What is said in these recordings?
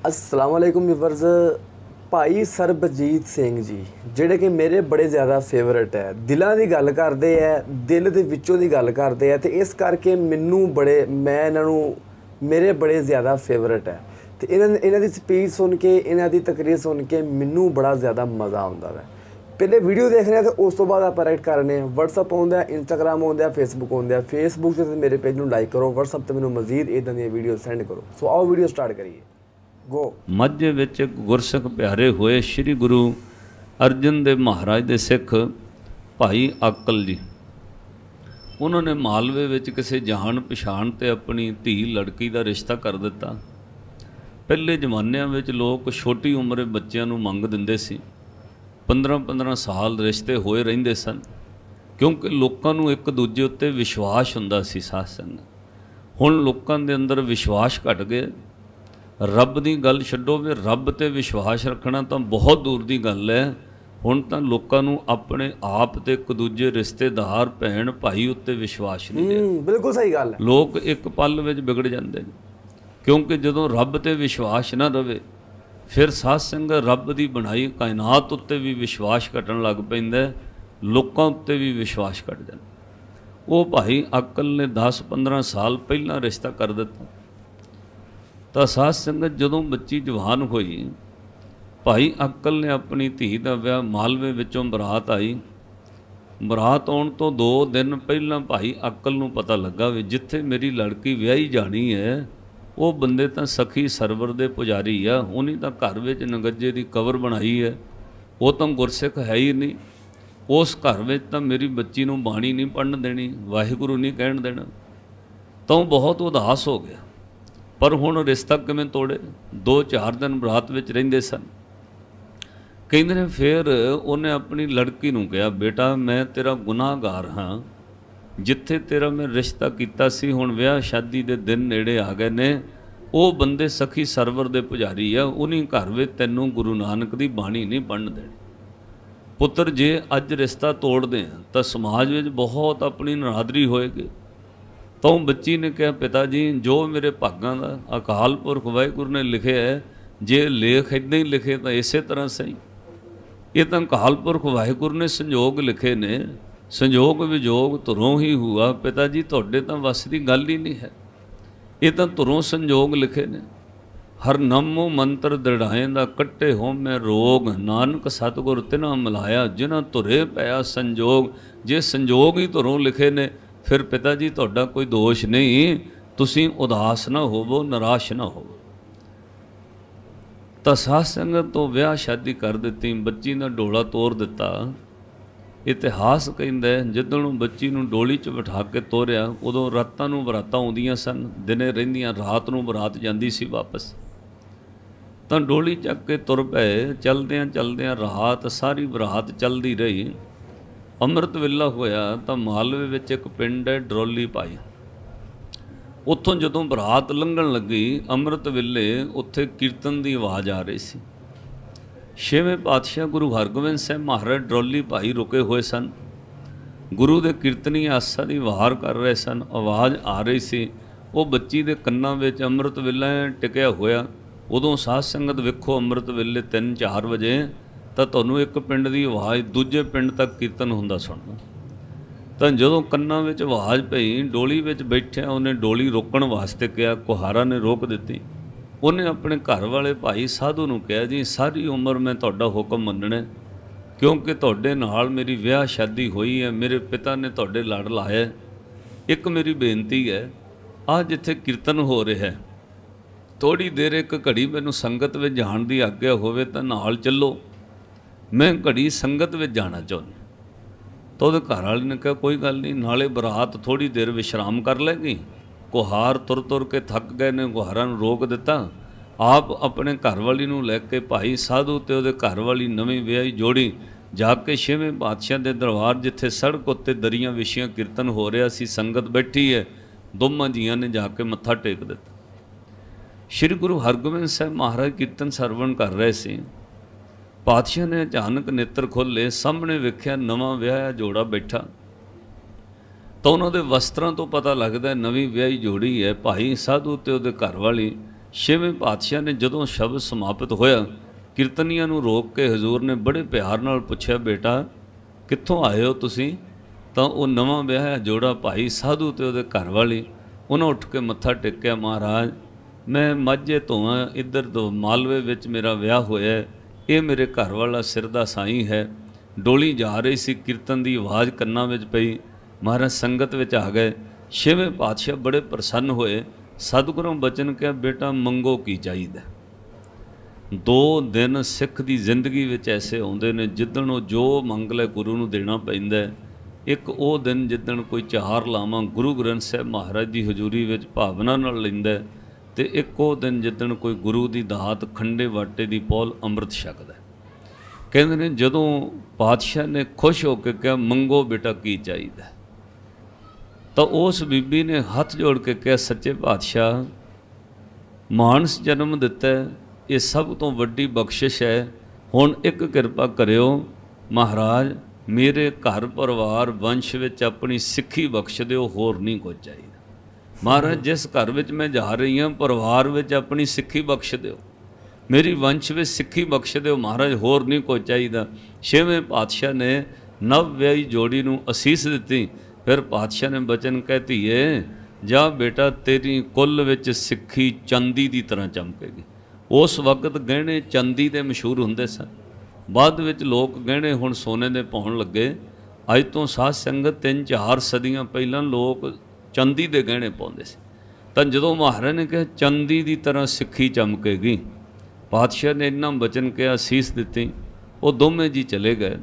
अस्सलाम वालेकुम व्यूअर्स। भाई सरबजीत सिंह जी ਜਿਹੜੇ ਕਿ ਮੇਰੇ ਬੜੇ ਜ਼ਿਆਦਾ ਫੇਵਰਿਟ ਹੈ, ਦਿਲਾਂ ਦੀ ਗੱਲ ਕਰਦੇ ਹੈ, ਦਿਲ ਦੇ ਵਿੱਚੋਂ ਦੀ ਗੱਲ ਕਰਦੇ ਹੈ ਤੇ ਇਸ ਕਰਕੇ ਮੈਨੂੰ ਮੈਂ ਇਹਨਾਂ ਨੂੰ ਮੇਰੇ ਬੜੇ ਜ਼ਿਆਦਾ ਫੇਵਰਿਟ ਹੈ ਤੇ ਇਹਨਾਂ ਦੀ ਸਪੀਚ ਸੁਣ ਕੇ, ਇਹਨਾਂ ਦੀ ਤਕਰੀਰ ਸੁਣ ਕੇ ਮੈਨੂੰ ਬੜਾ ਜ਼ਿਆਦਾ ਮਜ਼ਾ ਆਉਂਦਾ ਹੈ। ਪਹਿਲੇ ਵੀਡੀਓ ਦੇਖ ਰਹੇ ਤੇ ਉਸ ਤੋਂ ਬਾਅਦ ਆਪਾਂ ਰਾਈਟ ਕਰ ਰਹੇ ਹਾਂ। WhatsApp ਆਉਂਦਾ, Instagram ਆਉਂਦਾ, Facebook ਆਉਂਦਾ। Facebook ਤੇ ਮੇਰੇ ਪੇਜ ਨੂੰ ਲਾਈਕ ਕਰੋ, WhatsApp ਤੇ ਮੈਨੂੰ ਮਜ਼ੀਦ ਇਦਾਂ ਦੀਆਂ ਵੀਡੀਓ ਸੈਂਡ ਕਰੋ। ਸੋ ਆਓ ਵੀਡੀਓ ਸਟਾਰਟ ਕਰੀਏ। ਮਾਝੇ ਵਿੱਚ ਗੁਰਸਿੱਖ ਪਿਆਰੇ ਹੋਏ ਸ੍ਰੀ ਗੁਰੂ ਅਰਜਨ ਦੇਵ ਮਹਾਰਾਜ ਦੇ ਸਿੱਖ ਭਾਈ ਆਕਲ ਜੀ, ਉਹਨਾਂ ਨੇ ਮਾਲਵੇ ਵਿੱਚ ਕਿਸੇ ਜਾਣ ਪਛਾਣ ਤੇ ਆਪਣੀ ਧੀ ਲੜਕੀ ਦਾ ਰਿਸ਼ਤਾ ਕਰ ਦਿੱਤਾ। ਪਹਿਲੇ ਜ਼ਮਾਨਿਆਂ ਵਿੱਚ ਲੋਕ ਛੋਟੀ ਉਮਰੇ ਬੱਚਿਆਂ ਨੂੰ ਮੰਗ ਦਿੰਦੇ ਸੀ। 15-15 ਸਾਲ ਰਿਸ਼ਤੇ ਹੋਏ ਰਹਿੰਦੇ ਸਨ, ਕਿਉਂਕਿ ਲੋਕਾਂ ਨੂੰ ਇੱਕ ਦੂਜੇ ਉੱਤੇ ਵਿਸ਼ਵਾਸ ਹੁੰਦਾ ਸੀ। ਸਾਧ ਸੰਗਤ, ਹੁਣ ਲੋਕਾਂ ਦੇ ਅੰਦਰ ਵਿਸ਼ਵਾਸ ਘਟ ਗਿਆ। ਰੱਬ ਦੀ ਗੱਲ ਛੱਡੋ, ਵੀ ਰੱਬ ਤੇ ਵਿਸ਼ਵਾਸ ਰੱਖਣਾ ਤਾਂ ਬਹੁਤ ਦੂਰ ਦੀ ਗੱਲ ਹੈ। ਹੁਣ ਤਾਂ ਲੋਕਾਂ ਨੂੰ ਆਪਣੇ ਆਪ ਤੇ ਇੱਕ ਦੂਜੇ ਰਿਸ਼ਤੇਦਾਰ ਭੈਣ ਭਾਈ ਉੱਤੇ ਵਿਸ਼ਵਾਸ ਨਹੀਂ ਰਿਹਾ। ਬਿਲਕੁਲ ਸਹੀ ਗੱਲ ਹੈ। ਲੋਕ ਇੱਕ ਪਲ ਵਿੱਚ ਵਿਗੜ ਜਾਂਦੇ ਨੇ, ਕਿਉਂਕਿ ਜਦੋਂ ਰੱਬ ਤੇ ਵਿਸ਼ਵਾਸ ਨਾ ਰਵੇ ਫਿਰ ਸਾਧ ਸੰਗਤ ਰੱਬ ਦੀ ਬਣਾਈ ਕਾਇਨਾਤ ਉੱਤੇ ਵੀ ਵਿਸ਼ਵਾਸ ਘਟਣ ਲੱਗ ਪੈਂਦਾ, ਲੋਕਾਂ ਉੱਤੇ ਵੀ ਵਿਸ਼ਵਾਸ ਘਟ ਜਾਂਦਾ। ਉਹ ਭਾਈ ਆਕਲ ਨੇ 10-15 ਸਾਲ ਪਹਿਲਾਂ ਰਿਸ਼ਤਾ ਕਰ ਦਿੱਤਾ। ਤਾਂ ਸਾਧ ਸੰਗਤ, ਜਦੋਂ ਬੱਚੀ ਜਵਾਨ ਹੋਈ, ਭਾਈ ਆਕਲ ਨੇ ਆਪਣੀ ਧੀ ਦਾ ਵਿਆਹ ਮਾਲਵੇ ਵਿੱਚੋਂ ਬਰਾਤ ਆਈ। ਬਰਾਤ ਆਉਣ ਤੋਂ 2 ਦਿਨ ਪਹਿਲਾਂ ਭਾਈ ਆਕਲ ਨੂੰ ਪਤਾ ਲੱਗਾ ਵੀ ਜਿੱਥੇ ਮੇਰੀ ਲੜਕੀ ਵਿਆਹੀ ਜਾਣੀ ਹੈ ਉਹ ਬੰਦੇ ਤਾਂ ਸਖੀ ਸਰਵਰ ਦੇ ਪੁਜਾਰੀ ਆ। ਉਹਨੇ ਤਾਂ ਘਰ ਵਿੱਚ ਨਗੱਜੇ ਦੀ ਕਬਰ ਬਣਾਈ ਹੈ, ਉਹ ਤਾਂ ਗੁਰਸਿੱਖ ਹੈ ਹੀ ਨਹੀਂ। ਉਸ ਘਰ ਵਿੱਚ ਤਾਂ ਮੇਰੀ ਬੱਚੀ ਨੂੰ ਬਾਣੀ ਨਹੀਂ ਪੜ੍ਹਨ ਦੇਣੀ, ਵਾਹਿਗੁਰੂ ਨਹੀਂ ਕਹਿਣ ਦੇਣਾ। ਤਾਂ ਉਹ ਬਹੁਤ ਉਦਾਸ ਹੋ ਗਿਆ। ਪਰ ਹੁਣ ਰਿਸ਼ਤਾ ਕਿਵੇਂ ਤੋੜੇ? 2-4 ਦਿਨ ਬਰਾਤ ਵਿੱਚ ਰਹਿੰਦੇ ਸਨ। ਕਹਿੰਦੇ ਨੇ ਫਿਰ ਉਹਨੇ ਆਪਣੀ ਲੜਕੀ ਨੂੰ ਕਿਹਾ, ਬੇਟਾ ਮੈਂ ਤੇਰਾ ਗੁਨਾਹਗਾਰ ਹਾਂ, ਜਿੱਥੇ ਤੇਰਾ ਮੈਂ ਰਿਸ਼ਤਾ ਕੀਤਾ ਸੀ ਹੁਣ ਵਿਆਹ ਸ਼ਾਦੀ ਦੇ ਦਿਨ ਨੇੜੇ ਆ ਗਏ ਨੇ, ਉਹ ਬੰਦੇ ਸਖੀ ਸਰਵਰ ਦੇ ਪੁਜਾਰੀ ਆ, ਉਹਨੀ ਘਰ ਵਿੱਚ ਤੈਨੂੰ ਗੁਰੂ ਨਾਨਕ ਦੀ ਬਾਣੀ ਨਹੀਂ ਪੜ੍ਹਨ ਦੇਣੀ। ਪੁੱਤਰ, ਜੇ ਅੱਜ ਰਿਸ਼ਤਾ ਤੋੜਦੇ ਆ ਤਾਂ ਸਮਾਜ ਵਿੱਚ ਬਹੁਤ ਆਪਣੀ ਨਰਾਦਰੀ ਹੋਏਗੀ। ਤਾਂ ਬੱਚੀ ਨੇ ਕਿਹਾ, ਪਿਤਾ ਜੀ ਜੋ ਮੇਰੇ ਭਾਗਾਂ ਦਾ ਅਕਾਲ ਪੁਰਖ ਵਾਹਿਗੁਰੂ ਨੇ ਲਿਖਿਆ ਹੈ, ਜੇ ਲੇਖ ਇੱਦਾਂ ਹੀ ਲਿਖੇ ਤਾਂ ਇਸੇ ਤਰ੍ਹਾਂ ਸਹੀ। ਇਹ ਤਾਂ ਅਕਾਲ ਪੁਰਖ ਵਾਹਿਗੁਰੂ ਨੇ ਸੰਜੋਗ ਲਿਖੇ ਨੇ, ਸੰਜੋਗ ਵਿਜੋਗ ਧੁਰੋਂ ਹੀ ਹੁਆ। ਪਿਤਾ ਜੀ ਤੁਹਾਡੇ ਤਾਂ ਵੱਸ ਦੀ ਗੱਲ ਹੀ ਨਹੀਂ ਹੈ, ਇਹ ਤਾਂ ਧੁਰੋਂ ਸੰਜੋਗ ਲਿਖੇ ਨੇ। ਹਰ ਨਾਮੋ ਮੰਤਰ ਦ੍ਰਿੜਾਏ ਦਾ ਕੱਟੇ ਹੋਮੈ ਰੋਗ, ਨਾਨਕ ਸਤਿਗੁਰ ਤਿਨਾ ਮਿਲਾਇਆ ਜਿਨ੍ਹਾਂ ਧੁਰੇ ਪਿਆ ਸੰਜੋਗ। ਜੇ ਸੰਜੋਗ ਹੀ ਧੁਰੋਂ ਲਿਖੇ ਨੇ ਫਿਰ ਪਿਤਾ ਜੀ ਤੁਹਾਡਾ ਕੋਈ ਦੋਸ਼ ਨਹੀਂ, ਤੁਸੀਂ ਉਦਾਸ ਨਾ ਹੋਵੋ, ਨਿਰਾਸ਼ ਨਾ ਹੋਵੋ। ਤਾਂ ਸਾਧ ਸੰਗਤ ਤੋਂ ਵਿਆਹ ਸ਼ਾਦੀ ਕਰ ਦਿੱਤੀ, ਬੱਚੀ ਦਾ ਡੋਲਾ ਤੋਰ ਦਿੱਤਾ। ਇਤਿਹਾਸ ਕਹਿੰਦਾ ਜਦੋਂ ਬੱਚੀ ਨੂੰ ਡੋਲੀ 'ਚ ਬਿਠਾ ਕੇ ਤੋਰਿਆ, ਉਦੋਂ ਰਾਤਾਂ ਨੂੰ ਬਰਾਤਾਂ ਆਉਂਦੀਆਂ ਸਨ, ਦਿਨੇ ਰਹਿੰਦੀਆਂ, ਰਾਤ ਨੂੰ ਬਰਾਤ ਜਾਂਦੀ ਸੀ ਵਾਪਸ। ਤਾਂ ਡੋਲੀ ਚੱਕ ਕੇ ਤੁਰ ਪਏ। ਚਲਦਿਆਂ ਚਲਦਿਆਂ ਰਾਤ ਸਾਰੀ ਬਰਾਤ ਚੱਲਦੀ ਰਹੀ। ਅੰਮ੍ਰਿਤ ਵੇਲਾ ਹੋਇਆ ਤਾਂ ਮਾਲਵੇ ਵਿੱਚ ਇੱਕ ਪਿੰਡ ਹੈ ਡਰੋਲੀ ਭਾਈ। ਉੱਥੋਂ ਜਦੋਂ ਬਰਾਤ ਲੰਘਣ ਲੱਗੀ, ਅੰਮ੍ਰਿਤ ਵੇਲੇ ਉੱਥੇ ਕੀਰਤਨ ਦੀ ਆਵਾਜ਼ ਆ ਰਹੀ ਸੀ। 6ਵੇਂ ਪਾਤਸ਼ਾਹ ਗੁਰੂ ਹਰਗੋਬਿੰਦ ਸਾਹਿਬ ਮਹਾਰਾਜ ਡਰੋਲੀ ਭਾਈ ਰੁਕੇ ਹੋਏ ਸਨ। ਗੁਰੂ ਦੇ ਕੀਰਤਨੀ ਆਸਾ ਦੀ ਵਾਰ ਕਰ ਰਹੇ ਸਨ, ਆਵਾਜ਼ ਆ ਰਹੀ ਸੀ। ਉਹ ਬੱਚੀ ਦੇ ਕੰਨਾਂ ਵਿੱਚ ਅੰਮ੍ਰਿਤ ਵੇਲਾ ਟਿਕਿਆ ਹੋਇਆ। ਉਦੋਂ ਸਾਧ ਸੰਗਤ ਵੇਖੋ, ਅੰਮ੍ਰਿਤ ਵੇਲੇ 3-4 ਵਜੇ ਤਾਂ ਤੁਹਾਨੂੰ ਇੱਕ ਪਿੰਡ ਦੀ ਆਵਾਜ਼ ਦੂਜੇ ਪਿੰਡ ਤੱਕ ਕੀਰਤਨ ਹੁੰਦਾ ਸੁਣਨਾ। ਤਾਂ ਜਦੋਂ ਕੰਨਾਂ ਵਿੱਚ ਆਵਾਜ਼ ਪਈ, ਡੋਲੀ ਵਿੱਚ ਬੈਠਿਆ ਉਹਨੇ ਡੋਲੀ ਰੋਕਣ ਵਾਸਤੇ ਕਿਹਾ, ਕੁਹਾਰਾ ਨੇ ਰੋਕ ਦਿੱਤੀ। ਉਹਨੇ ਆਪਣੇ ਘਰ ਵਾਲੇ ਭਾਈ ਸਾਧੂ ਨੂੰ ਕਿਹਾ, ਜੀ ਸਾਰੀ ਉਮਰ ਮੈਂ ਤੁਹਾਡਾ ਹੁਕਮ ਮੰਨਣਾ, ਕਿਉਂਕਿ ਤੁਹਾਡੇ ਨਾਲ ਮੇਰੀ ਵਿਆਹ ਸ਼ਾਦੀ ਹੋਈ ਹੈ, ਮੇਰੇ ਪਿਤਾ ਨੇ ਤੁਹਾਡੇ ਲੜ ਲਾਇਆ। ਇੱਕ ਮੇਰੀ ਬੇਨਤੀ ਹੈ, ਆਹ ਜਿੱਥੇ ਕੀਰਤਨ ਹੋ ਰਿਹਾ, ਥੋੜ੍ਹੀ ਦੇਰ ਇੱਕ ਘੜੀ ਮੈਨੂੰ ਸੰਗਤ ਵਿੱਚ ਜਾਣ ਦੀ ਆਗਿਆ ਹੋਵੇ ਤਾਂ ਨਾਲ ਚੱਲੋ, ਮੈਂ ਘੜੀ ਸੰਗਤ ਵਿੱਚ ਜਾਣਾ ਚਾਹੁੰਦਾ। ਤਾਂ ਉਹਦੇ ਘਰ ਵਾਲੇ ਨੇ ਕਿਹਾ, ਕੋਈ ਗੱਲ ਨਹੀਂ, ਨਾਲੇ ਬਰਾਤ ਥੋੜ੍ਹੀ ਦੇਰ ਵਿਸ਼ਰਾਮ ਕਰ ਲੈਗੀ। ਕੁਹਾਰ ਤੁਰ ਤੁਰ ਕੇ ਥੱਕ ਗਏ ਨੇ, ਕੁਹਾਰਾਂ ਨੂੰ ਰੋਕ ਦਿੱਤਾ। ਆਪ ਆਪਣੇ ਘਰ ਵਾਲੀ ਨੂੰ ਲੈ ਕੇ ਭਾਈ ਸਾਧੂ ਤੇ ਉਹਦੇ ਘਰ ਵਾਲੀ ਨਵੀਂ ਵਿਆਹੀ ਜੋੜੀ ਜਾ ਕੇ 6ਵੇਂ ਪਾਤਸ਼ਾਹ ਦੇ ਦਰਬਾਰ, ਜਿੱਥੇ ਸੜਕ ਉੱਤੇ ਦਰੀਆਂ ਵਿਛੀਆਂ ਕੀਰਤਨ ਹੋ ਰਿਹਾ ਸੀ, ਸੰਗਤ ਬੈਠੀ ਹੈ, ਦੋਵਾਂ ਜੀਆਂ ਨੇ ਜਾ ਕੇ ਮੱਥਾ ਟੇਕ ਦਿੱਤਾ। ਸ਼੍ਰੀ ਗੁਰੂ ਹਰਗੋਬਿੰਦ ਸਾਹਿਬ ਮਹਾਰਾਜ ਕੀਰਤਨ ਸਰਵਣ ਕਰ ਰਹੇ ਸੀ। ਪਾਤਸ਼ਾਹ ਨੇ ਅਚਾਨਕ ਨੇਤਰ ਖੋਲ੍ਹੇ, ਸਾਹਮਣੇ ਵੇਖਿਆ ਨਵਾਂ ਵਿਆਹਿਆ ਜੋੜਾ ਬੈਠਾ। ਤਾਂ ਉਹਨਾਂ ਦੇ ਵਸਤਰਾਂ ਤੋਂ ਪਤਾ ਲੱਗਦਾ ਨਵੀਂ ਵਿਆਹੀ ਜੋੜੀ ਹੈ। ਭਾਈ ਸਾਧੂ ਤੇ ਉਹਦੇ ਘਰ ਵਾਲੀ ਛੇਵੇਂ ਪਾਤਸ਼ਾਹ ਨੇ ਜਦੋਂ ਸ਼ਬਦ ਸਮਾਪਤ ਹੋਇਆ, ਕੀਰਤਨੀਆਂ ਨੂੰ ਰੋਕ ਕੇ ਹਜ਼ੂਰ ਨੇ ਬੜੇ ਪਿਆਰ ਨਾਲ ਪੁੱਛਿਆ, ਬੇਟਾ ਕਿੱਥੋਂ ਆਏ ਹੋ ਤੁਸੀਂ? ਤਾਂ ਉਹ ਨਵਾਂ ਵਿਆਹਿਆ ਜੋੜਾ ਭਾਈ ਸਾਧੂ ਤੇ ਉਹਦੇ ਘਰ ਵਾਲੀ, ਉਹਨਾਂ ਉੱਠ ਕੇ ਮੱਥਾ ਟੇਕਿਆ, ਮਹਾਰਾਜ ਮੈਂ ਮਾਝੇ ਤੋਂ ਹਾਂ, ਇੱਧਰ ਤੋਂ ਮਾਲਵੇ ਵਿੱਚ ਮੇਰਾ ਵਿਆਹ ਹੋਇਆ, ਇਹ ਮੇਰੇ ਘਰ ਵਾਲਾ ਸਿਰ ਦਾ ਸਾਈਂ ਹੈ। ਡੋਲੀ ਜਾ ਰਹੀ ਸੀ, ਕੀਰਤਨ ਦੀ ਆਵਾਜ਼ ਕੰਨਾਂ ਵਿੱਚ ਪਈ, ਮਹਾਰਾਜ ਸੰਗਤ ਵਿੱਚ ਆ ਗਏ। ਛੇਵੇਂ ਪਾਤਸ਼ਾਹ ਬੜੇ ਪ੍ਰਸੰਨ ਹੋਏ, ਸਤਿਗੁਰਾਂ ਬਚਨ ਕਿਹਾ, ਬੇਟਾ ਮੰਗੋ ਕੀ ਚਾਹੀਦਾ। 2 ਦਿਨ ਸਿੱਖ ਦੀ ਜ਼ਿੰਦਗੀ ਵਿੱਚ ਐਸੇ ਆਉਂਦੇ ਨੇ ਜਿੱਦਣ ਉਹ ਜੋ ਮੰਗ ਲੈ ਗੁਰੂ ਨੂੰ ਦੇਣਾ ਪੈਂਦਾ। ਇੱਕ ਉਹ ਦਿਨ ਜਿੱਦਣ ਕੋਈ 4 ਲਾਵਾਂ ਗੁਰੂ ਗ੍ਰੰਥ ਸਾਹਿਬ ਮਹਾਰਾਜ ਦੀ ਹਜ਼ੂਰੀ ਵਿੱਚ ਭਾਵਨਾ ਨਾਲ ਲੈਂਦਾ, ਤੇ ਇੱਕ ਉਹ ਦਿਨ ਜਿੱਦਣ ਕੋਈ ਗੁਰੂ ਦੀ ਦਾਤ ਖੰਡੇ ਵਾਟੇ ਦੀ ਪੌਲ ਅੰਮ੍ਰਿਤ ਛਕਦਾ। ਕਹਿੰਦੇ ਨੇ ਜਦੋਂ ਪਾਤਸ਼ਾਹ ਨੇ ਖੁਸ਼ ਹੋ ਕੇ ਕਿਹਾ, ਮੰਗੋ ਬੇਟਾ ਕੀ ਚਾਹੀਦਾ, ਤਾਂ ਉਸ ਬੀਬੀ ਨੇ ਹੱਥ ਜੋੜ ਕੇ ਕਿਹਾ, ਸੱਚੇ ਪਾਤਸ਼ਾਹ ਮਾਨਸ ਜਨਮ ਦਿੱਤਾ, ਇਹ ਸਭ ਤੋਂ ਵੱਡੀ ਬਖਸ਼ਿਸ਼ ਹੈ। ਹੁਣ ਇੱਕ ਕਿਰਪਾ ਕਰਿਓ ਮਹਾਰਾਜ, ਮੇਰੇ ਘਰ ਪਰਿਵਾਰ ਵੰਸ਼ ਵਿੱਚ ਆਪਣੀ ਸਿੱਖੀ ਬਖਸ਼ ਦਿਓ, ਹੋਰ ਨਹੀਂ ਕੁਝ ਚਾਹੀਦਾ। ਮਹਾਰਾਜ ਜਿਸ ਘਰ ਵਿੱਚ ਮੈਂ ਜਾ ਰਹੀ ਹਾਂ, ਪਰਿਵਾਰ ਵਿੱਚ ਆਪਣੀ ਸਿੱਖੀ ਬਖਸ਼ ਦਿਓ, ਮੇਰੀ ਵੰਸ਼ ਵਿੱਚ ਸਿੱਖੀ ਬਖਸ਼ ਦਿਓ ਮਹਾਰਾਜ, ਹੋਰ ਨਹੀਂ ਕੁਝ ਚਾਹੀਦਾ। ਛੇਵੇਂ ਪਾਤਸ਼ਾਹ ਨੇ ਨਵ ਵਿਆਹੀ ਜੋੜੀ ਨੂੰ ਅਸੀਸ ਦਿੱਤੀ। ਫਿਰ ਪਾਤਸ਼ਾਹ ਨੇ ਬਚਨ ਕਹਿ, ਧੀਏ ਜਾ ਬੇਟਾ, ਤੇਰੀ ਕੁੱਲ ਵਿੱਚ ਸਿੱਖੀ ਚਾਂਦੀ ਦੀ ਤਰ੍ਹਾਂ ਚਮਕੇਗੀ। ਉਸ ਵਕਤ ਗਹਿਣੇ ਚਾਂਦੀ ਦੇ ਮਸ਼ਹੂਰ ਹੁੰਦੇ ਸਨ, ਬਾਅਦ ਵਿੱਚ ਲੋਕ ਗਹਿਣੇ ਹੁਣ ਸੋਨੇ ਦੇ ਪਾਉਣ ਲੱਗੇ। ਅੱਜ ਤੋਂ ਸਾਧ ਸੰਗਤ 3-4 ਸਦੀਆਂ ਪਹਿਲਾਂ ਲੋਕ ਚਾਂਦੀ ਦੇ ਗਹਿਣੇ ਪਾਉਂਦੇ ਸੀ। ਤਾਂ ਜਦੋਂ ਮਹਾਰਾਜ ਨੇ ਕਿਹਾ ਚਾਂਦੀ ਦੀ ਤਰ੍ਹਾਂ ਸਿੱਖੀ ਚਮਕੇਗੀ, ਪਾਤਸ਼ਾਹ ਨੇ ਇੰਨਾ ਬਚਨ ਕਿਹਾ, ਅਸੀਸ ਦਿੱਤੀ, ਉਹ ਦੋਵੇਂ ਜੀ ਚਲੇ ਗਏ।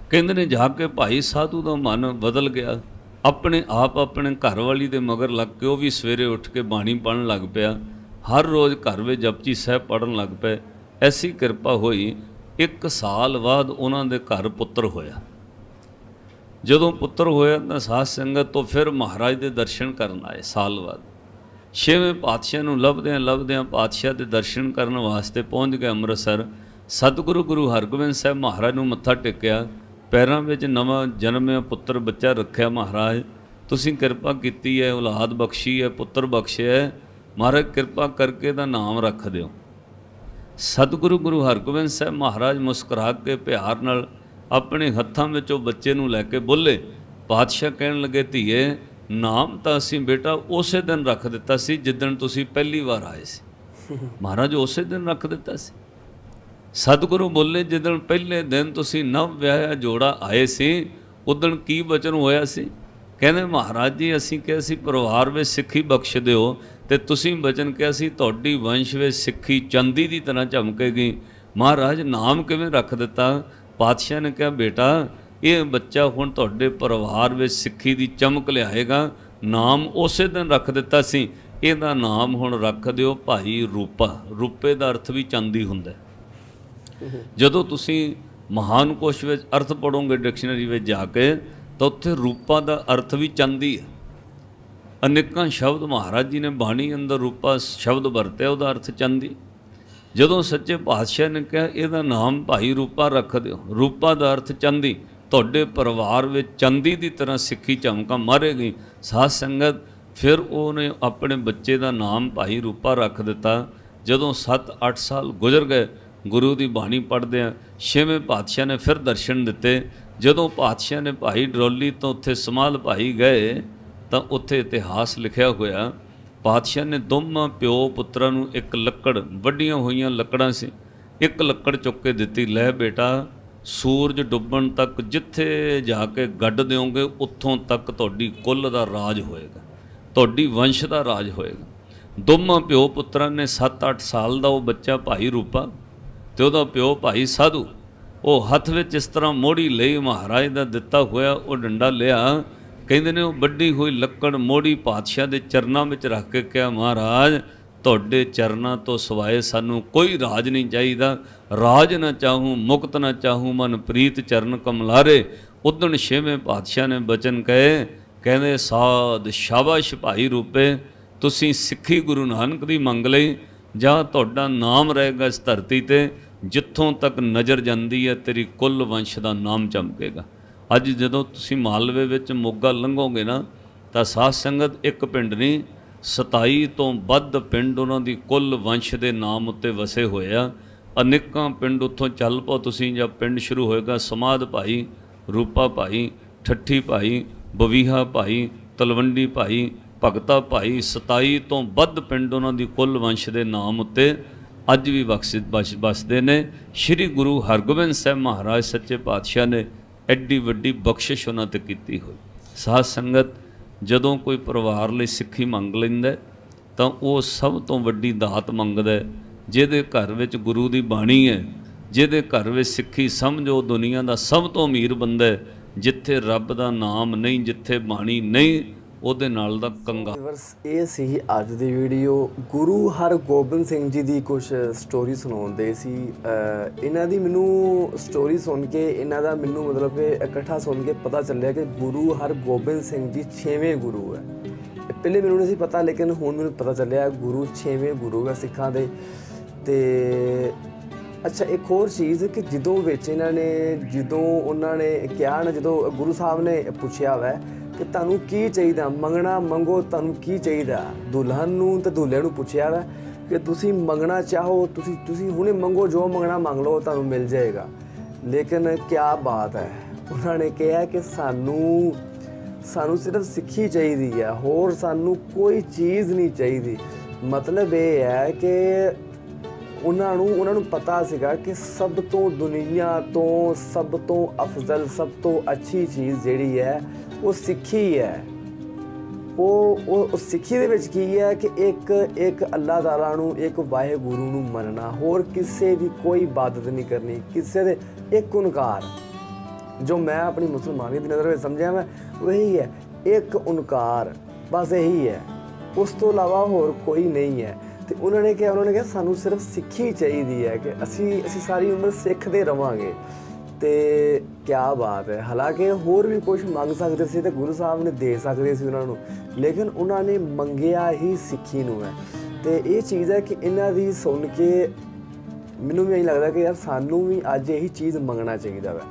ਕਹਿੰਦੇ ਨੇ ਜਾ ਕੇ ਭਾਈ ਸਾਧੂ ਦਾ ਮਨ ਬਦਲ ਗਿਆ, ਆਪਣੇ ਆਪ ਆਪਣੇ ਘਰ ਵਾਲੀ ਦੇ ਮਗਰ ਲੱਗ ਕੇ ਉਹ ਵੀ ਸਵੇਰੇ ਉੱਠ ਕੇ ਬਾਣੀ ਪੜ੍ਹਨ ਲੱਗ ਪਿਆ, ਹਰ ਰੋਜ਼ ਘਰ ਵਿੱਚ ਜਪਜੀ ਸਾਹਿਬ ਪੜ੍ਹਨ ਲੱਗ ਪਏ। ਐਸੀ ਕਿਰਪਾ ਹੋਈ, 1 ਸਾਲ ਬਾਅਦ ਉਹਨਾਂ ਦੇ ਘਰ ਪੁੱਤਰ ਹੋਇਆ। ਜਦੋਂ ਪੁੱਤਰ ਹੋਇਆ ਤਾਂ ਸਾਧ ਸੰਗਤ ਤੋਂ ਫਿਰ ਮਹਾਰਾਜ ਦੇ ਦਰਸ਼ਨ ਕਰਨ ਆਏ ਸਾਲ ਬਾਅਦ। ਛੇਵੇਂ ਪਾਤਸ਼ਾਹ ਨੂੰ ਲੱਭਦਿਆਂ ਪਾਤਸ਼ਾਹ ਦੇ ਦਰਸ਼ਨ ਕਰਨ ਵਾਸਤੇ ਪਹੁੰਚ ਗਏ ਅੰਮ੍ਰਿਤਸਰ। ਸਤਿਗੁਰੂ ਗੁਰੂ ਹਰਗੋਬਿੰਦ ਸਾਹਿਬ ਮਹਾਰਾਜ ਨੂੰ ਮੱਥਾ ਟੇਕਿਆ, ਪੈਰਾਂ ਵਿੱਚ ਨਵਾਂ ਜਨਮਿਆ ਪੁੱਤਰ ਬੱਚਾ ਰੱਖਿਆ। ਮਹਾਰਾਜ ਤੁਸੀਂ ਕਿਰਪਾ ਕੀਤੀ ਹੈ, ਔਲਾਦ ਬਖਸ਼ੀ ਹੈ, ਪੁੱਤਰ ਬਖਸ਼ਿਆ ਹੈ, ਮਹਾਰਾਜ ਕਿਰਪਾ ਕਰਕੇ ਇਹਦਾ ਨਾਮ ਰੱਖ ਦਿਓ। ਸਤਿਗੁਰੂ ਗੁਰੂ ਹਰਗੋਬਿੰਦ ਸਾਹਿਬ ਮਹਾਰਾਜ ਮੁਸਕਰਾ ਕੇ ਪਿਆਰ ਨਾਲ ਆਪਣੇ ਹੱਥਾਂ ਵਿੱਚ ਉਹ ਬੱਚੇ ਨੂੰ ਲੈ ਕੇ ਬੋਲੇ। ਪਾਤਸ਼ਾਹ ਕਹਿਣ ਲੱਗੇ, ਧੀਏ ਨਾਮ ਤਾਂ ਅਸੀਂ ਬੇਟਾ ਉਸੇ ਦਿਨ ਰੱਖ ਦਿੱਤਾ ਸੀ ਜਿੱਦਣ ਤੁਸੀਂ ਪਹਿਲੀ ਵਾਰ ਆਏ ਸੀ। ਮਹਾਰਾਜ ਉਸੇ ਦਿਨ ਰੱਖ ਦਿੱਤਾ ਸੀ। ਸਤਿਗੁਰੂ ਬੋਲੇ, ਜਿੱਦਣ ਪਹਿਲੇ ਦਿਨ ਤੁਸੀਂ ਨਵ ਵਿਆਹਿਆ ਜੋੜਾ ਆਏ ਸੀ, ਉਦਣ ਕੀ ਬਚਨ ਹੋਇਆ ਸੀ? ਕਹਿੰਦੇ ਮਹਾਰਾਜ ਜੀ ਅਸੀਂ ਕਿਹਾ ਸੀ ਪਰਿਵਾਰ ਵਿੱਚ ਸਿੱਖੀ ਬਖਸ਼ ਦਿਓ, ਤੇ ਤੁਸੀਂ ਬਚਨ ਕਿਹਾ ਸੀ ਤੁਹਾਡੀ ਵੰਸ਼ ਵਿੱਚ ਸਿੱਖੀ ਚਾਂਦੀ ਦੀ ਤਰ੍ਹਾਂ ਚਮਕੇਗੀ। ਮਹਾਰਾਜ ਨਾਮ ਕਿਵੇਂ ਰੱਖ ਦਿੱਤਾ? ਪਾਤਸ਼ਾਹ ਨੇ ਕਿਹਾ, ਬੇਟਾ ਇਹ ਬੱਚਾ ਹੁਣ ਤੁਹਾਡੇ ਪਰਿਵਾਰ ਵਿੱਚ ਸਿੱਖੀ ਦੀ ਚਮਕ ਲਿਆਏਗਾ, ਨਾਮ ਉਸੇ ਦਿਨ ਰੱਖ ਦਿੱਤਾ ਸੀ, ਇਹਦਾ ਨਾਮ ਹੁਣ ਰੱਖ ਦਿਓ ਭਾਈ ਰੂਪਾ। ਰੂਪੇ ਦਾ ਅਰਥ ਵੀ ਚਾਂਦੀ ਹੁੰਦਾ। ਜਦੋਂ ਤੁਸੀਂ ਮਹਾਨ ਕੋਸ਼ ਵਿੱਚ ਅਰਥ ਪੜੋਗੇ ਡਿਕਸ਼ਨਰੀ ਵਿੱਚ ਜਾ ਕੇ, ਤਾਂ ਉੱਥੇ ਰੂਪਾ ਦਾ ਅਰਥ ਵੀ ਚਾਂਦੀ ਹੈ। ਅਨੇਕਾਂ ਸ਼ਬਦ ਮਹਾਰਾਜ ਜੀ ਨੇ ਬਾਣੀ ਅੰਦਰ ਰੂਪਾ ਸ਼ਬਦ ਵਰਤਿਆ, ਉਹਦਾ ਅਰਥ ਚਾਂਦੀ। ਜਦੋਂ ਸੱਚੇ ਪਾਤਸ਼ਾਹ ਨੇ ਕਿਹਾ ਇਹਦਾ ਨਾਮ ਭਾਈ ਰੂਪਾ ਰੱਖ ਦਿਓ, ਰੂਪਾ ਦਾ ਅਰਥ ਚਾਂਦੀ, ਤੁਹਾਡੇ ਪਰਿਵਾਰ ਵਿੱਚ ਚਾਂਦੀ ਦੀ ਤਰ੍ਹਾਂ ਸਿੱਖੀ ਚਮਕਾਂ ਮਾਰੇਗੀ। ਸਾਧ ਸੰਗਤ ਫਿਰ ਉਹਨੇ ਆਪਣੇ ਬੱਚੇ ਦਾ ਨਾਮ ਭਾਈ ਰੂਪਾ ਰੱਖ ਦਿੱਤਾ। ਜਦੋਂ 7-8 ਸਾਲ ਗੁਜ਼ਰ ਗਏ, ਗੁਰੂ ਦੀ ਬਾਣੀ ਪੜ੍ਹਦਿਆਂ ਛੇਵੇਂ ਪਾਤਸ਼ਾਹ ਨੇ ਫਿਰ ਦਰਸ਼ਨ ਦਿੱਤੇ। ਜਦੋਂ ਪਾਤਸ਼ਾਹ ਨੇ ਭਾਈ ਡਰੋਲੀ ਤੋਂ ਉੱਥੇ ਸਮਾਧ ਭਾਈ ਗਏ, ਤਾਂ ਉੱਥੇ ਇਤਿਹਾਸ ਲਿਖਿਆ ਹੋਇਆ, ਪਾਤਸ਼ਾਹ ਨੇ ਦੋਵਾਂ ਪਿਓ ਪੁੱਤਰਾਂ ਨੂੰ ਇੱਕ ਲੱਕੜ, ਵੱਡੀਆਂ ਹੋਈਆਂ ਲੱਕੜਾਂ ਸੀ, ਇੱਕ ਲੱਕੜ ਚੁੱਕ ਕੇ ਦਿੱਤੀ, ਲੈ ਬੇਟਾ ਸੂਰਜ ਡੁੱਬਣ ਤੱਕ ਜਿੱਥੇ ਜਾ ਕੇ ਗੱਡ ਦਿਓਗੇ ਉੱਥੋਂ ਤੱਕ ਤੁਹਾਡੀ ਕੁੱਲ ਦਾ ਰਾਜ ਹੋਏਗਾ, ਤੁਹਾਡੀ ਵੰਸ਼ ਦਾ ਰਾਜ ਹੋਏਗਾ। ਦੋਵਾਂ ਪਿਓ ਪੁੱਤਰਾਂ ਨੇ 7-8 ਸਾਲ ਦਾ ਉਹ ਬੱਚਾ ਭਾਈ ਰੂਪਾ ਤੇ ਉਹਦਾ ਪਿਓ ਭਾਈ ਸਾਧੂ, ਉਹ ਹੱਥ ਵਿੱਚ ਇਸ ਤਰ੍ਹਾਂ ਮੋੜੀ ਲਈ, ਮਹਾਰਾਜ ਦਾ ਦਿੱਤਾ ਹੋਇਆ ਉਹ ਡੰਡਾ ਲਿਆ। ਕਹਿੰਦੇ ਨੇ ਉਹ ਵੱਡੀ ਹੋਈ ਲੱਕੜ ਮੋੜੀ ਪਾਤਸ਼ਾਹ ਦੇ ਚਰਨਾਂ ਵਿੱਚ ਰੱਖ ਕੇ ਕਿਹਾ, ਮਹਾਰਾਜ ਤੁਹਾਡੇ ਚਰਨਾਂ ਤੋਂ ਸਿਵਾਏ ਸਾਨੂੰ ਕੋਈ ਰਾਜ ਨਹੀਂ ਚਾਹੀਦਾ, ਰਾਜ ਨਾ ਚਾਹੂੰ ਮੁਕਤ ਨਾ ਚਾਹੂੰ ਮਨ ਪ੍ਰੀਤ ਚਰਨ ਕਮਲਾਰੇ। ਉਦਣ ਛੇਵੇਂ ਪਾਤਸ਼ਾਹ ਨੇ ਬਚਨ ਕਹੇ, ਕਹਿੰਦੇ ਸਾਧ ਸ਼ਾਬਾਸ਼ ਭਾਈ ਰੂਪੇ, ਤੁਸੀਂ ਸਿੱਖੀ ਗੁਰੂ ਨਾਨਕ ਦੀ ਮੰਗ ਲਈ, ਜਾਂ ਤੁਹਾਡਾ ਨਾਮ ਰਹੇਗਾ ਇਸ ਧਰਤੀ ਤੇ, ਜਿੱਥੋਂ ਤੱਕ ਨਜ਼ਰ ਜਾਂਦੀ ਹੈ ਤੇਰੀ ਕੁੱਲ ਵੰਸ਼ ਦਾ ਨਾਮ ਚਮਕੇਗਾ। ਅੱਜ ਜਦੋਂ ਤੁਸੀਂ ਮਾਲਵੇ ਵਿੱਚ ਮੋਗਾ ਲੰਘੋਗੇ ਨਾ, ਤਾਂ ਸਾਧ ਸੰਗਤ ਇੱਕ ਪਿੰਡ ਨਹੀਂ, 27 ਤੋਂ ਵੱਧ ਪਿੰਡ ਉਹਨਾਂ ਦੀ ਕੁੱਲ ਵੰਸ਼ ਦੇ ਨਾਮ ਉੱਤੇ ਵਸੇ ਹੋਏ ਆ। ਅਨੇਕਾਂ ਪਿੰਡ ਉੱਥੋਂ ਚੱਲ ਪਓ ਤੁਸੀਂ, ਜਾਂ ਪਿੰਡ ਸ਼ੁਰੂ ਹੋਏਗਾ ਸਮਾਧ ਭਾਈ, ਰੂਪਾ ਭਾਈ, ਠੱਠੀ ਭਾਈ, ਬਵੀਹਾ ਭਾਈ, ਤਲਵੰਡੀ ਭਾਈ, ਭਗਤਾ ਭਾਈ, 27 ਤੋਂ ਵੱਧ ਪਿੰਡ ਉਹਨਾਂ ਦੀ ਕੁੱਲ ਵੰਸ਼ ਦੇ ਨਾਮ ਉੱਤੇ ਅੱਜ ਵੀ ਵਸਦੇ ਨੇ। ਸ਼੍ਰੀ ਗੁਰੂ ਹਰਗੋਬਿੰਦ ਸਾਹਿਬ ਮਹਾਰਾਜ ਸੱਚੇ ਪਾਤਸ਼ਾਹ ਨੇ ਐਡੀ ਵੱਡੀ ਬਖਸ਼ਿਸ਼ ਉਹਨਾਂ ਤੇ ਕੀਤੀ ਹੋਈ। ਸਾਧ ਸੰਗਤ, ਜਦੋਂ ਕੋਈ ਪਰਿਵਾਰ ਲਈ ਸਿੱਖੀ ਮੰਗ ਲੈਂਦਾ ਤਾਂ ਉਹ ਸਭ ਤੋਂ ਵੱਡੀ ਦਾਤ ਮੰਗਦਾ। ਜਿਹਦੇ ਘਰ ਵਿੱਚ ਗੁਰੂ ਦੀ ਬਾਣੀ ਹੈ, ਜਿਹਦੇ ਘਰ ਵਿੱਚ ਸਿੱਖੀ, ਸਮਝੋ ਦੁਨੀਆ ਦਾ ਸਭ ਤੋਂ ਅਮੀਰ ਬੰਦਾ ਹੈ। ਜਿੱਥੇ ਰੱਬ ਦਾ ਨਾਮ ਨਹੀਂ, ਜਿੱਥੇ ਬਾਣੀ ਨਹੀਂ, ਉਹਦੇ ਨਾਲ ਦਾ ਕੰਗਾ। ਇਹ ਸੀ ਅੱਜ ਦੀ ਵੀਡੀਓ। ਗੁਰੂ ਹਰਗੋਬਿੰਦ ਸਿੰਘ ਜੀ ਦੀ ਕੁਝ ਸਟੋਰੀ ਸੁਣਾਉਂਦੇ ਸੀ। ਇਹਨਾਂ ਦੀ ਮੈਨੂੰ ਸਟੋਰੀ ਸੁਣ ਕੇ, ਇਹਨਾਂ ਦਾ ਮੈਨੂੰ ਮਤਲਬ ਕਿ ਇਕੱਠਾ ਸੁਣ ਕੇ ਪਤਾ ਚੱਲਿਆ ਕਿ ਗੁਰੂ ਹਰਗੋਬਿੰਦ ਸਿੰਘ ਜੀ 6ਵੇਂ ਗੁਰੂ ਹੈ। ਪਹਿਲੇ ਮੈਨੂੰ ਨਹੀਂ ਸੀ ਪਤਾ, ਲੇਕਿਨ ਹੁਣ ਮੈਨੂੰ ਪਤਾ ਚੱਲਿਆ ਗੁਰੂ 6ਵੇਂ ਗੁਰੂ ਹੈ ਸਿੱਖਾਂ ਦੇ। ਤੇ ਅੱਛਾ, ਇੱਕ ਹੋਰ ਚੀਜ਼ ਕਿ ਜਦੋਂ ਉਹਨਾਂ ਨੇ ਕਿਹਾ ਨਾ, ਜਦੋਂ ਗੁਰੂ ਸਾਹਿਬ ਨੇ ਪੁੱਛਿਆ ਵੈ ਕਿ ਤੁਹਾਨੂੰ ਕੀ ਚਾਹੀਦਾ, ਮੰਗਣਾ ਮੰਗੋ, ਤੁਹਾਨੂੰ ਕੀ ਚਾਹੀਦਾ। ਦੁਲਹਨ ਨੂੰ ਤੇ ਦੁਲਹੇ ਨੂੰ ਪੁੱਛਿਆ ਵੈ ਕਿ ਤੁਸੀਂ ਮੰਗਣਾ ਚਾਹੋ, ਤੁਸੀਂ ਹੁਣੇ ਮੰਗੋ, ਜੋ ਮੰਗਣਾ ਮੰਗ ਲਓ, ਤੁਹਾਨੂੰ ਮਿਲ ਜਾਏਗਾ। ਲੇਕਿਨ ਕਿਆ ਬਾਤ ਹੈ, ਉਹਨਾਂ ਨੇ ਕਿਹਾ ਕਿ ਸਾਨੂੰ ਸਿਰਫ ਸਿੱਖੀ ਚਾਹੀਦੀ ਹੈ, ਹੋਰ ਸਾਨੂੰ ਕੋਈ ਚੀਜ਼ ਨਹੀਂ ਚਾਹੀਦੀ। ਮਤਲਬ ਇਹ ਹੈ ਕਿ ਉਹਨਾਂ ਨੂੰ ਪਤਾ ਸੀਗਾ ਕਿ ਸਭ ਤੋਂ ਦੁਨੀਆ ਤੋਂ ਸਭ ਤੋਂ ਅਫਜ਼ਲ, ਸਭ ਤੋਂ ਅੱਛੀ ਚੀਜ਼ ਜਿਹੜੀ ਹੈ ਉਹ ਸਿੱਖੀ ਹੈ। ਉਹ ਸਿੱਖੀ ਦੇ ਵਿੱਚ ਕੀ ਹੈ ਕਿ ਇੱਕ ਅੱਲਾਹ ਤਾਲਾ ਨੂੰ, ਇੱਕ ਵਾਹਿਗੁਰੂ ਨੂੰ ਮੰਨਣਾ, ਹੋਰ ਕਿਸੇ ਦੀ ਕੋਈ ਇਬਾਦਤ ਨਹੀਂ ਕਰਨੀ, ਕਿਸੇ ਦੇ ਇੱਕ ਓਂਕਾਰ। ਜੋ ਮੈਂ ਆਪਣੀ ਮੁਸਲਮਾਨੀ ਦੀ ਨਜ਼ਰ ਵਿੱਚ ਸਮਝਿਆ ਮੈਂ ਵਹੀ ਹੈ, ਇੱਕ ਓਂਕਾਰ, ਬਸ ਇਹੀ ਹੈ, ਉਸ ਤੋਂ ਇਲਾਵਾ ਹੋਰ ਕੋਈ ਨਹੀਂ ਹੈ। ਤੇ ਉਹਨਾਂ ਨੇ ਕਿਹਾ ਸਾਨੂੰ ਸਿਰਫ ਸਿੱਖੀ ਚਾਹੀਦੀ ਹੈ ਕਿ ਅਸੀਂ ਸਾਰੀ ਉਮਰ ਸਿੱਖਦੇ ਰਵਾਂਗੇ। ਤੇ ਕਿਆ ਬਾਤ ਹੈ। ਹਾਲਾਂਕਿ ਹੋਰ ਵੀ ਕੁਝ ਮੰਗ ਸਕਦੇ ਸੀ ਤੇ ਗੁਰੂ ਸਾਹਿਬ ਨੇ ਦੇ ਸਕਦੇ ਸੀ ਉਹਨਾਂ ਨੂੰ, ਲੇਕਿਨ ਉਹਨਾਂ ਨੇ ਮੰਗਿਆ ਹੀ ਸਿੱਖੀ ਨੂੰ ਹੈ। ਤੇ ਇਹ ਚੀਜ਼ ਹੈ ਕਿ ਇਹਨਾਂ ਦੀ ਸੁਣ ਕੇ ਮੈਨੂੰ ਵੀ ਇਹੀ ਲੱਗਦਾ ਕਿ ਯਾਰ ਸਾਨੂੰ ਵੀ ਅੱਜ ਇਹੀ ਚੀਜ਼ ਮੰਗਣਾ ਚਾਹੀਦਾ ਵਾ।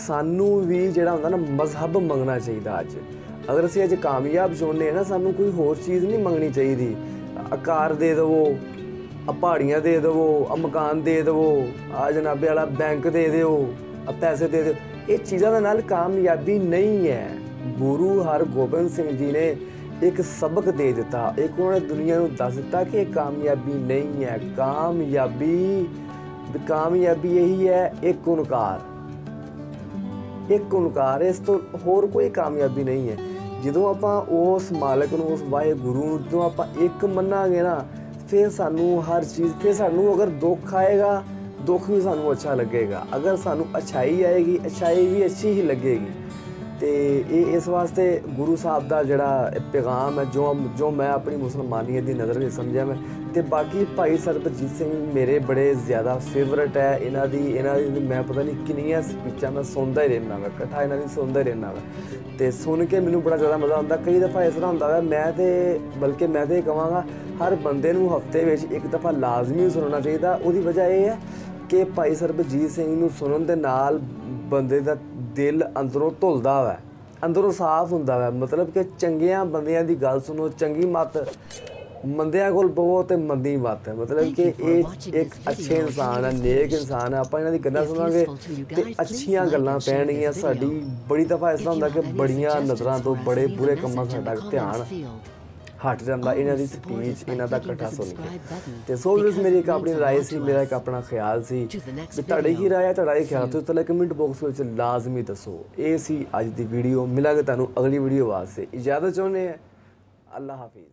ਸਾਨੂੰ ਵੀ ਜਿਹੜਾ ਹੁੰਦਾ ਨਾ ਮਜ਼ਹਬ ਮੰਗਣਾ ਚਾਹੀਦਾ। ਅੱਜ ਅਗਰ ਅਸੀਂ ਅੱਜ ਕਾਮਯਾਬ ਚਾਹੁੰਦੇ ਹਾਂ ਨਾ, ਸਾਨੂੰ ਕੋਈ ਹੋਰ ਚੀਜ਼ ਨਹੀਂ ਮੰਗਣੀ ਚਾਹੀਦੀ। ਆਕਾਰ ਦੇ ਦੇਵੋ, ਆ ਪਹਾੜੀਆਂ ਦੇ ਦੇਵੋ, ਆ ਮਕਾਨ ਦੇ ਦੇਵੋ, ਆ ਜਨਾਬੇ ਵਾਲਾ ਬੈਂਕ ਦੇ ਦਿਓ, ਆ ਪੈਸੇ ਦੇ ਦਿਓ, ਇਹ ਚੀਜ਼ਾਂ ਦੇ ਨਾਲ ਕਾਮਯਾਬੀ ਨਹੀਂ ਹੈ। ਗੁਰੂ ਹਰਗੋਬਿੰਦ ਸਿੰਘ ਜੀ ਨੇ ਇੱਕ ਸਬਕ ਦੇ ਦਿੱਤਾ, ਇੱਕ ਉਹਨਾਂ ਨੇ ਦੁਨੀਆ ਨੂੰ ਦੱਸ ਦਿੱਤਾ ਕਿ ਇਹ ਕਾਮਯਾਬੀ ਨਹੀਂ ਹੈ। ਕਾਮਯਾਬੀ ਇਹੀ ਹੈ, ਇੱਕ ਓਂਕਾਰ, ਇਸ ਤੋਂ ਹੋਰ ਕੋਈ ਕਾਮਯਾਬੀ ਨਹੀਂ ਹੈ। ਜਦੋਂ ਆਪਾਂ ਉਸ ਮਾਲਕ ਨੂੰ, ਉਸ ਵਾਹਿਗੁਰੂ ਨੂੰ ਜਦੋਂ ਆਪਾਂ ਇੱਕ ਮੰਨਾਂਗੇ ਨਾ, ਫਿਰ ਸਾਨੂੰ ਹਰ ਚੀਜ਼, ਫਿਰ ਸਾਨੂੰ ਅਗਰ ਦੁੱਖ ਆਏਗਾ, ਦੁੱਖ ਵੀ ਸਾਨੂੰ ਅੱਛਾ ਲੱਗੇਗਾ। ਅਗਰ ਸਾਨੂੰ ਅੱਛਾਈ ਆਏਗੀ, ਅੱਛਾਈ ਵੀ ਅੱਛੀ ਹੀ ਲੱਗੇਗੀ। ਤੇ ਇਹ ਇਸ ਵਾਸਤੇ ਗੁਰੂ ਸਾਹਿਬ ਦਾ ਜਿਹੜਾ ਪੈਗਾਮ ਹੈ, ਜੋ ਮੈਂ ਆਪਣੀ ਮੁਸਲਮਾਨੀਅਤ ਦੀ ਨਜ਼ਰ ਵਿੱਚ ਸਮਝਿਆ ਮੈਂ। ਤੇ ਬਾਕੀ ਭਾਈ ਸਰਬਜੀਤ ਸਿੰਘ ਮੇਰੇ ਬੜੇ ਜ਼ਿਆਦਾ ਫੇਵਰਟ ਹੈ। ਇਹਨਾਂ ਦੀ ਮੈਂ ਪਤਾ ਨਹੀਂ ਕਿੰਨੀਆਂ ਸਪੀਚਾਂ ਮੈਂ ਸੁਣਦਾ ਹੀ ਰਹਿੰਦਾ ਵਾ, ਇਕੱਠਾ ਇਹਨਾਂ ਦੀ ਸੁਣਦਾ ਹੀ ਰਹਿੰਦਾ ਵਾ। ਤੇ ਸੁਣ ਕੇ ਮੈਨੂੰ ਬੜਾ ਜ਼ਿਆਦਾ ਮਜ਼ਾ ਆਉਂਦਾ। ਕਈ ਦਫਾ ਇਸ ਤਰ੍ਹਾਂ ਹੁੰਦਾ ਵਾ, ਮੈਂ ਤੇ ਕਹਾਂਗਾ ਹਰ ਬੰਦੇ ਨੂੰ ਹਫ਼ਤੇ ਵਿੱਚ ਇੱਕ ਦਫਾ ਲਾਜ਼ਮੀ ਸੁਣਨਾ ਚਾਹੀਦਾ। ਉਹਦੀ ਵਜ੍ਹਾ ਇਹ ਹੈ ਕਿ ਭਾਈ ਸਰਬਜੀਤ ਸਿੰਘ ਨੂੰ ਸੁਣਨ ਦੇ ਨਾਲ ਬੰਦੇ ਦਾ ਦਿਲ ਅੰਦਰੋਂ ਧੁਲਦਾ ਵਾ, ਅੰਦਰੋਂ ਸਾਫ਼ ਹੁੰਦਾ ਵਾ। ਮਤਲਬ ਕਿ ਚੰਗਿਆਂ ਬੰਦਿਆਂ ਦੀ ਗੱਲ ਸੁਣੋ, ਚੰਗੀ ਮੱਤ, ਮੰਦਿਆਂ ਕੋਲ ਬਵੋ ਤੇ ਮੰਦੀ ਮੱਤ। ਮਤਲਬ ਕਿ ਇਹ ਇੱਕ ਅੱਛੇ ਇਨਸਾਨ ਹੈ, ਨੇਕ ਇਨਸਾਨ ਹੈ। ਆਪਾਂ ਇਹਨਾਂ ਦੀ ਗੱਲਾਂ ਸੁਣਾਂਗੇ ਤੇ ਅੱਛੀਆਂ ਗੱਲਾਂ ਪੈਣਗੀਆਂ। ਸਾਡੀ ਬੜੀ ਦਫਾ ਇਸ ਤਰ੍ਹਾਂ ਹੁੰਦਾ ਕਿ ਬੜੀਆਂ ਨਜ਼ਰਾਂ ਤੋਂ, ਬੜੇ ਬੁਰੇ ਕੰਮਾਂ ਸਾਡਾ ਧਿਆਨ ਹਟ ਜਾਂਦਾ ਇਹਨਾਂ ਦੀ ਸਪੀਚ, ਇਹਨਾਂ ਦਾ ਇਕੱਠਾ ਸੁਣ ਕੇ। ਤੇ ਸੋ ਵੀ ਮੇਰੀ ਇੱਕ ਆਪਣੀ ਰਾਏ ਸੀ, ਮੇਰਾ ਇੱਕ ਆਪਣਾ ਖਿਆਲ ਸੀ ਵੀ ਤੁਹਾਡੀ ਕੀ ਰਾਏ ਹੈ, ਤੁਹਾਡਾ ਇਹ ਖਿਆਲ ਤੁਸੀਂ ਥੱਲੇ ਕਮੈਂਟ ਬਾਕਸ ਵਿੱਚ ਲਾਜ਼ਮੀ ਦੱਸੋ। ਇਹ ਸੀ ਅੱਜ ਦੀ ਵੀਡੀਓ। ਮਿਲਾਂਗੇ ਤੁਹਾਨੂੰ ਅਗਲੀ ਵੀਡੀਓ ਵਾਸਤੇ। ਇਜਾਜ਼ਤ ਚਾਹੁੰਦੇ ਹਾਂ। ਅੱਲਾ ਹਾਫਿਜ਼।